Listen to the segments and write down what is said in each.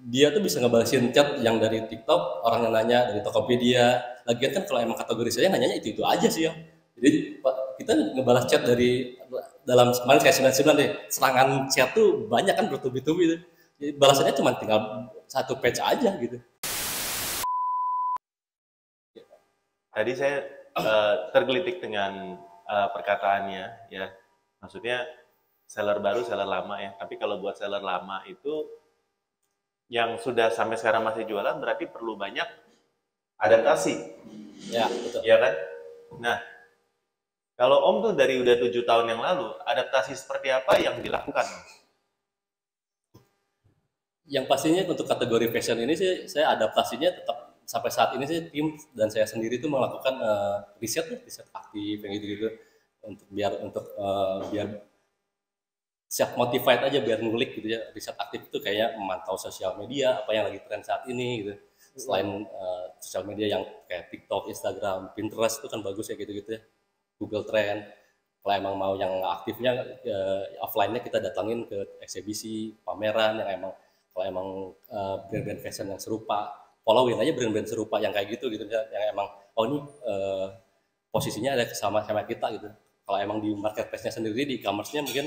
dia tuh bisa ngebalesin chat yang dari TikTok, orang yang nanya dari Tokopedia. Lagian kan kalau emang kategori saya nanyanya itu aja sih ya. Jadi kita ngebalas chat dari dalam kemarin kayak 99 deh, serangan chat tuh banyak kan bertubi-tubi tuh. Jadi balasannya cuma tinggal satu page aja gitu. Tadi saya tergelitik dengan perkataannya ya. Maksudnya seller baru, seller lama ya. Tapi kalau buat seller lama itu yang sudah sampai sekarang masih jualan berarti perlu banyak adaptasi. Ya, betul. Ya kan? Nah, kalau Om tuh dari udah 7 tahun yang lalu, adaptasi seperti apa yang dilakukan? Yang pastinya untuk kategori fashion ini sih saya adaptasinya tetap sampai saat ini sih tim dan saya sendiri tuh melakukan riset aktif yang gitu-gitu untuk biar siap motivated aja biar ngulik gitu ya. Riset aktif itu kayak memantau sosial media apa yang lagi tren saat ini gitu. Selain sosial media yang kayak TikTok, Instagram, Pinterest itu kan bagus ya gitu-gitu ya. Google Trend. Kalau emang mau yang aktifnya offline-nya kita datangin ke eksibisi, pameran yang emang kalau emang brand-brand fashion yang serupa, followin aja brand-brand serupa yang kayak gitu ya, yang emang oh ini posisinya ada sama kita gitu. Kalau emang di marketplace-nya sendiri di e-commerce-nya mungkin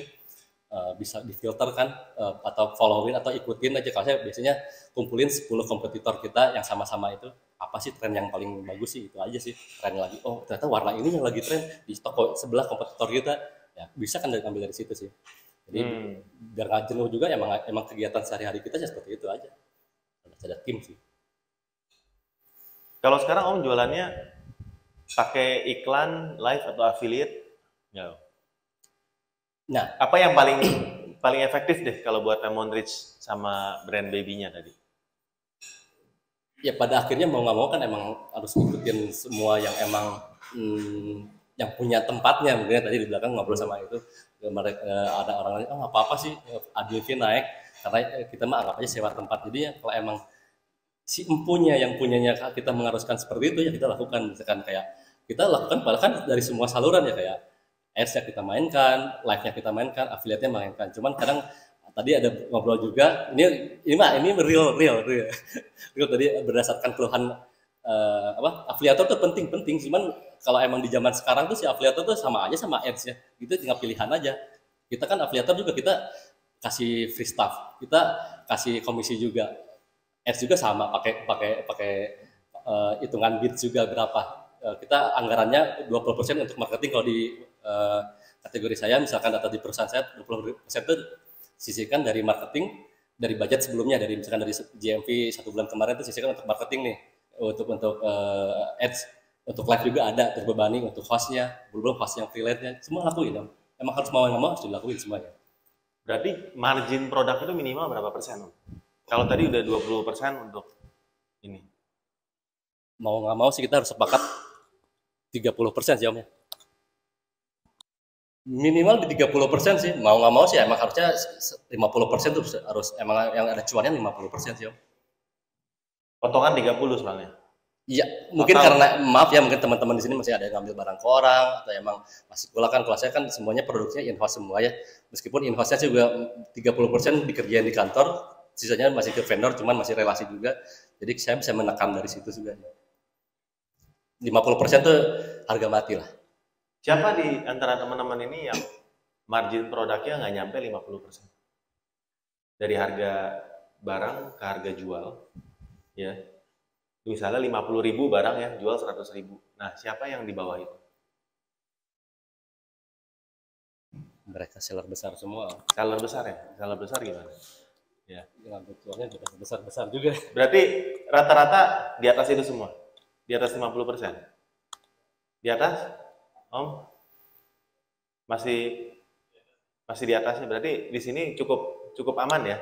bisa difilter kan atau followin atau ikutin aja. Kalau saya biasanya kumpulin 10 kompetitor kita yang sama-sama itu apa sih tren yang paling bagus sih, itu aja sih tren lagi. Oh ternyata warna ini yang lagi tren di toko sebelah kompetitor kita, ya bisa kan ambil dari situ sih. Jadi biar nggak jenuh juga emang kegiatan sehari-hari kita ya seperti itu aja. Ada tim sih. Kalau sekarang Om jualannya pakai iklan, live atau affiliate? Ya. Nah, apa yang paling efektif deh kalau buat Lemon Rich sama brand baby-nya tadi? Ya pada akhirnya mau nggak mau kan emang harus ngikutin semua yang emang yang punya tempatnya. Mungkin tadi di belakang ngobrol sama itu ada orang lain, oh apa-apa sih ADV naik karena kita mah anggap aja sewa tempat. Jadi ya kalau emang si empunya yang punyanya kita mengharuskan seperti itu ya kita lakukan. Misalkan kayak kita lakukan bahkan dari semua saluran ya, kayak ads-nya kita mainkan, live-nya kita mainkan, affiliate-nya mainkan. Cuman kadang tadi ada ngobrol juga, ini real tadi berdasarkan keluhan afiliator tuh penting, cuman kalau emang di zaman sekarang tuh si afiliator tuh sama aja sama ads ya, itu tinggal pilihan aja. Kita kan afiliator juga kita kasih free stuff, kita kasih komisi juga, ads juga sama pakai hitungan bid juga berapa. Kita anggarannya 20% untuk marketing. Kalau di kategori saya misalkan data di perusahaan saya 20% itu sisihkan dari marketing, dari budget sebelumnya, dari misalkan dari GMV 1 bulan kemarin itu sisihkan untuk marketing nih, untuk ads, untuk live juga ada terbebani, untuk hostnya, belum host yang freelance-nya, semua lakuin dong. Emang harus mau nggak mau harus dilakuin semuanya. Berarti margin produk itu minimal berapa persen? Kalau tadi udah 20% untuk ini. Mau nggak mau sih kita harus sepakat 30% sih Om ya. Minimal di 30% sih, mau nggak mau sih emang harusnya 50% tuh harus emang yang ada cuannya 50% sih Om. Potongan 30 soalnya. Iya, mungkin karena maaf ya, mungkin teman-teman di sini masih ada yang ngambil barang ke orang atau emang masih pula kan, kalau saya kan semuanya produksinya in-house semua ya. Meskipun in-house-nya juga 30% dikerjain di kantor, sisanya masih ke vendor, cuman masih relasi juga. Jadi saya bisa menekan dari situ juga. 50% tuh harga mati lah. Siapa di antara teman-teman ini yang margin produknya nggak nyampe 50%? Dari harga barang ke harga jual, ya. Misalnya 50.000 barang ya, jual 100.000. Nah, siapa yang di bawah itu? Mereka seller besar semua. Seller besar ya? Seller besar gimana? Ya, dengan betulannya besar-besar juga. Berarti rata-rata di atas itu semua? Di atas 50%? Di atas? Om? Masih di atasnya. Berarti di sini cukup aman ya?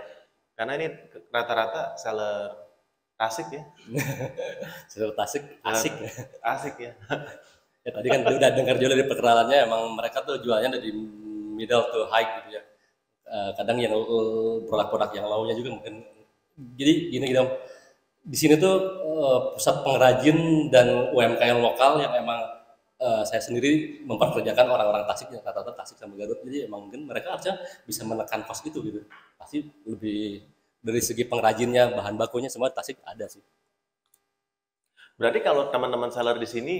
Karena ini rata-rata seller Tasik ya. Seller Tasik asik ya. Asik ya. Ya tadi kan udah dengar juga dari perkenalannya, emang mereka tuh jualnya dari middle to high gitu ya. Kadang yang produk-produk yang low-nya juga mungkin. Jadi gini gitu. Di sini tuh pusat pengrajin dan UMKM lokal yang emang saya sendiri memperkerjakan orang-orang Tasik, yang rata-rata Tasik sama Garut. Jadi emang mungkin mereka harusnya bisa menekan cost itu gitu. Pasti lebih dari segi pengrajinnya, bahan bakunya semua Tasik ada sih. Berarti kalau teman-teman seller di sini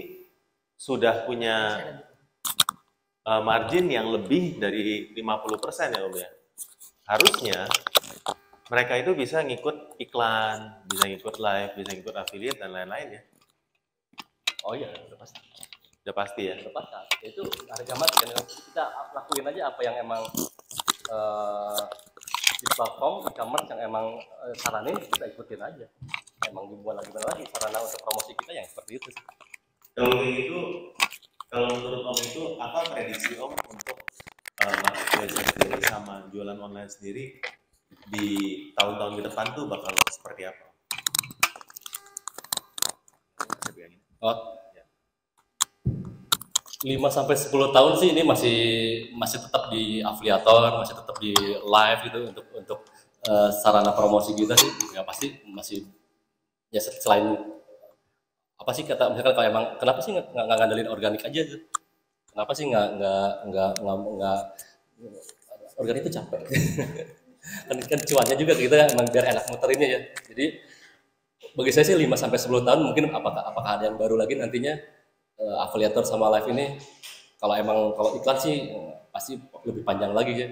sudah punya margin yang lebih dari 50% ya Om ya. Harusnya mereka itu bisa ngikut iklan, bisa ngikut live, bisa ngikut affiliate dan lain-lain ya. Oh iya, udah pasti. Udah pasti ya. Udah pasti. Itu harga mati kan, kita lakuin aja apa yang emang di platform e-commerce yang emang saranin, kita ikutin aja. Emang gimana lagi sarana untuk promosi kita yang seperti itu sih. Kalau begitu, kalau menurut Om itu apa prediksi Om untuk marketplace sendiri sama jualan online sendiri di tahun-tahun ke depan tuh bakal seperti apa? Oh, 5-10 tahun sih ini masih tetap di afiliator, masih tetap di live gitu untuk sarana promosi kita sih. Ya pasti masih, ya selain apa sih kata misalkan kalau emang kenapa sih nggak ngandelin organik aja gitu? Kenapa sih nggak organik itu capek? kan cuannya juga kita emang biar enak muterinnya ya. Jadi bagi saya sih 5-10 tahun mungkin apakah ada yang baru lagi nantinya afiliator sama live ini. Kalau iklan sih pasti lebih panjang lagi ya.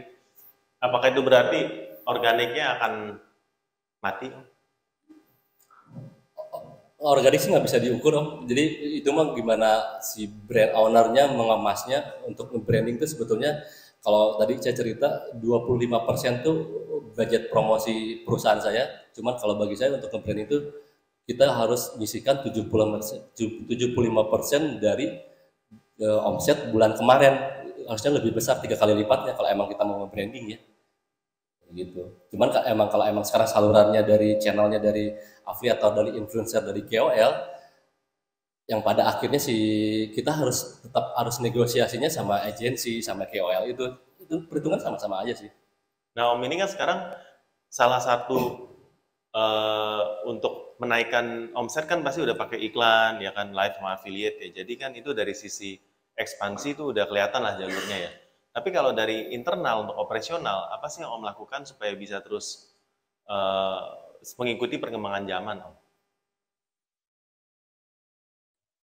Apakah itu berarti organiknya akan mati? Organik sih nggak bisa diukur Om. Jadi itu mah gimana si brand ownernya mengemasnya untuk branding itu sebetulnya. Kalau tadi saya cerita 25% tuh budget promosi perusahaan saya. Cuman kalau bagi saya untuk nge-brand itu kita harus nyisikan 75% dari omset bulan kemarin. Harusnya lebih besar 3 kali lipatnya kalau emang kita mau nge-branding ya. Gitu. Cuman kalau emang sekarang salurannya dari channelnya dari affiliate atau dari influencer dari KOL, yang pada akhirnya kita tetap harus negosiasinya sama agensi sama KOL itu perhitungan sama-sama aja sih. Nah Om ini kan sekarang salah satu untuk menaikkan omset kan pasti udah pakai iklan ya kan, live sama affiliate ya. Jadi kan itu dari sisi ekspansi itu udah kelihatan lah jalurnya ya. Tapi kalau dari internal untuk operasional apa sih yang Om lakukan supaya bisa terus mengikuti perkembangan zaman Om?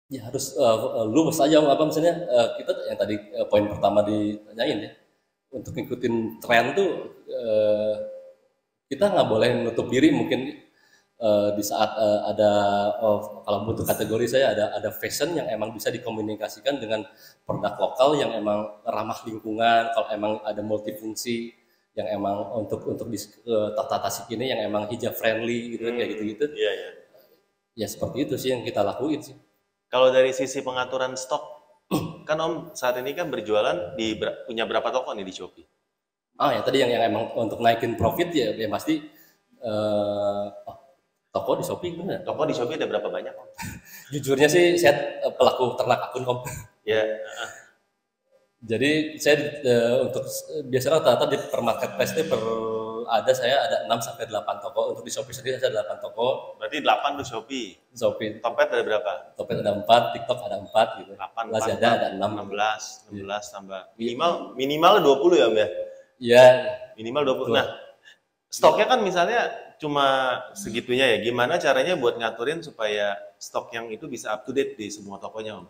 Ya harus lurus aja apa misalnya kita yang tadi poin pertama ditanyain ya, untuk ngikutin tren tuh kita nggak boleh menutup diri. Mungkin di saat ada kalau butuh kategori saya ada fashion yang emang bisa dikomunikasikan dengan produk lokal yang emang ramah lingkungan, kalau emang ada multifungsi yang emang untuk di Tata Tasik ini yang emang hijab friendly gitu kayak gitu-gitu. Iya, iya. Ya seperti itu sih yang kita lakuin sih. Kalau dari sisi pengaturan stok, kan Om saat ini kan berjualan punya berapa toko nih di Shopee? Ya tadi yang emang untuk naikin profit ya pasti toko di Shopee bener. Toko di Shopee ada berapa banyak Om? Jujurnya sih saya pelaku ternak akun Om. Ya. Jadi saya untuk biasanya rata-rata di per marketplace itu saya ada 6-8 toko. Untuk di Shopee sendiri saya ada 8 toko. Berarti 8 di Shopee. Topet ada berapa? Topet ada 4, TikTok ada 4 gitu. 8, Lazada ada 6. 16 tambah. Minimal 20 ya Om ya? Iya. Minimal 20. Nah, stoknya kan misalnya cuma segitunya ya. Gimana caranya buat ngaturin supaya stok yang itu bisa up to date di semua tokonya Om?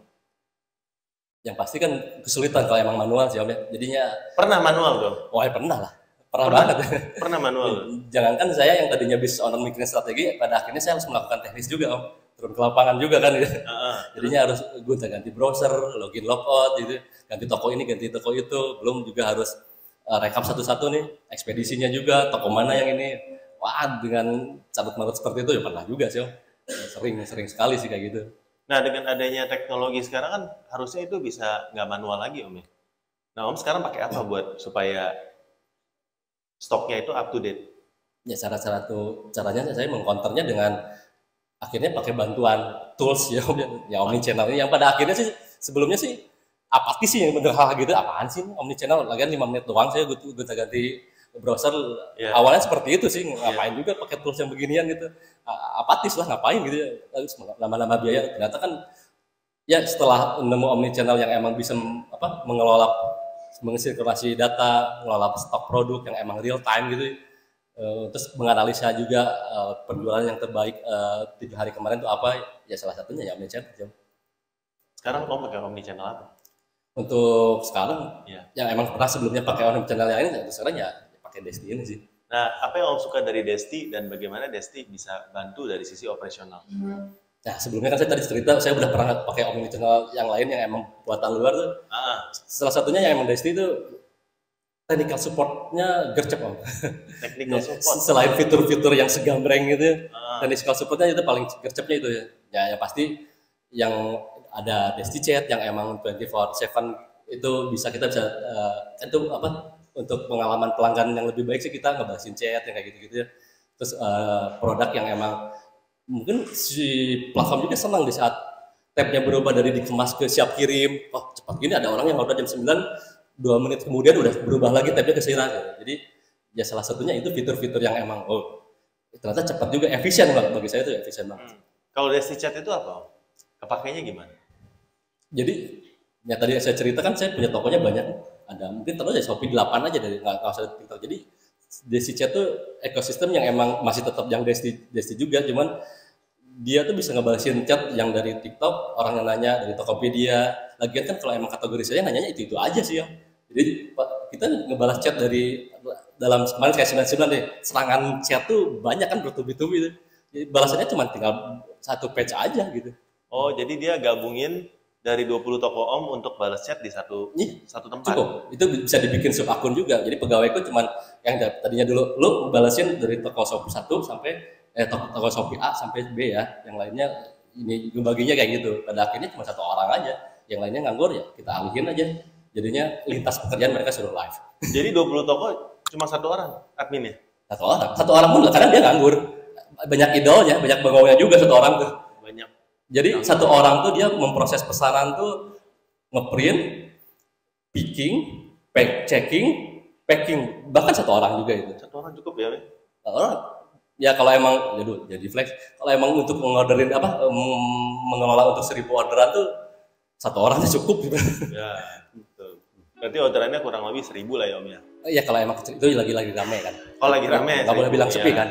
Yang pasti kan kesulitan kalau emang manual sih Om ya. Jadinya pernah manual tuh? Wah, pernah lah. Pernah banget. Pernah manual. Jangankan saya yang tadinya business owner mikirin strategi, pada akhirnya saya harus melakukan teknis juga Om. Turun ke lapangan juga kan gitu. Jadinya harus ganti browser, login logout gitu. Ganti toko ini, ganti toko itu. Belum juga harus rekap satu-satu nih, ekspedisinya juga, toko mana yang ini. Wah, dengan carut-marut seperti itu ya pernah juga sih Om. Sering sekali sih kayak gitu. Nah, dengan adanya teknologi sekarang kan harusnya itu bisa nggak manual lagi Om ya. Nah Om sekarang pakai apa buat supaya stoknya itu up to date? Ya caranya saya mengcounternya dengan akhirnya pakai bantuan tools ya Om ya omnichannel ini yang pada akhirnya sih sebelumnya sih apatis sih yang bener hal gitu, apaan sih omnichannel lagian 5 menit doang saya gue ganti browser. Awalnya seperti itu sih, ngapain juga pakai tools yang beginian gitu, apatis lah ngapain gitu ya, lama-lama biaya. Ternyata kan ya setelah nemu omnichannel yang emang bisa mengelola, mengirkulasi data, mengelola stok produk yang emang real time gitu, Terus menganalisa juga penjualan yang terbaik 3 hari kemarin itu apa, ya salah satunya ya omnichannel. Sekarang kamu pakai omnichannel apa? Untuk sekarang, Iya. yang emang pernah sebelumnya pakai omnichannel yang ini, sekarang ya pakai Desti ini sih. Nah, apa yang Om suka dari Desti dan bagaimana Desti bisa bantu dari sisi operasional? Nah, sebelumnya kan saya tadi cerita, saya udah pernah pakai omnichannel yang lain yang emang buatan luar tuh. Salah satunya yang emang Desti itu technical supportnya gercep, Om. Technical support. Selain fitur-fitur yang segambreng gitu, technical supportnya itu paling gercepnya itu ya. Ya, yang pasti yang ada Desti Chat yang emang 24/7 itu kita bisa itu apa, untuk pengalaman pelanggan yang lebih baik sih kita ngebahas chat yang kayak gitu-gitu ya. Terus produk yang emang mungkin si platform juga senang di saat tabnya berubah dari dikemas ke siap kirim. Oh, cepat gini, ada orang yang order jam 9, 2 menit kemudian udah berubah lagi tabnya ke Sira gitu. Jadi ya salah satunya itu fitur-fitur yang emang ternyata cepat juga, efisien banget bagi saya, itu efisien banget. Kalau Desti Chat itu apa? Kepakainya gimana? Jadi ya tadi saya ceritakan, saya punya tokonya banyak, ada mungkin terus ya Shopee 8 aja, dari nggak usah TikTok. Jadi Desti Chat tuh ekosistem yang emang masih tetap yang Desti juga, cuman dia tuh bisa ngebalasin chat yang dari TikTok, orang yang nanya dari Tokopedia. Lagian kan kalau emang kategori saya nanyanya itu aja sih ya. Jadi kita ngebalas chat dari dalam kemarin kayak 99 deh, serangan chat tuh banyak kan, bertubi-tubi tuh. Jadi balasannya cuma tinggal satu page aja gitu. Oh, jadi dia gabungin dari 20 toko Om untuk balas chat di satu tempat. Cukup. Itu bisa dibikin sub akun juga. Jadi pegawaiku cuman yang tadinya dulu lu balasin dari toko Shopee 1 sampai toko Shopee A sampai B ya. Yang lainnya ini baginya kayak gitu. Pada akhirnya cuma satu orang aja. Yang lainnya nganggur, ya kita alihin aja. Jadinya lintas pekerjaan mereka suruh live. Jadi 20 toko cuma satu orang adminnya? Satu orang pun, karena dia nganggur. Banyak idolnya, banyak pegawainya juga satu orang tuh. Banyak. Jadi satu orang tuh dia memproses pesanan tuh, ngeprint, picking, checking, packing, bahkan satu orang juga itu. Satu orang cukup ya? Orang ya kalau emang jadi flex, kalau emang untuk mengorderin mengelola untuk 1000 orderan tuh satu orang tuh cukup gitu. Ya, betul. Berarti orderannya kurang lebih 1000 lah ya Om ya? Iya, kalau emang itu lagi rame kan. Oh, lagi rame. Nggak boleh bilang sepi kan.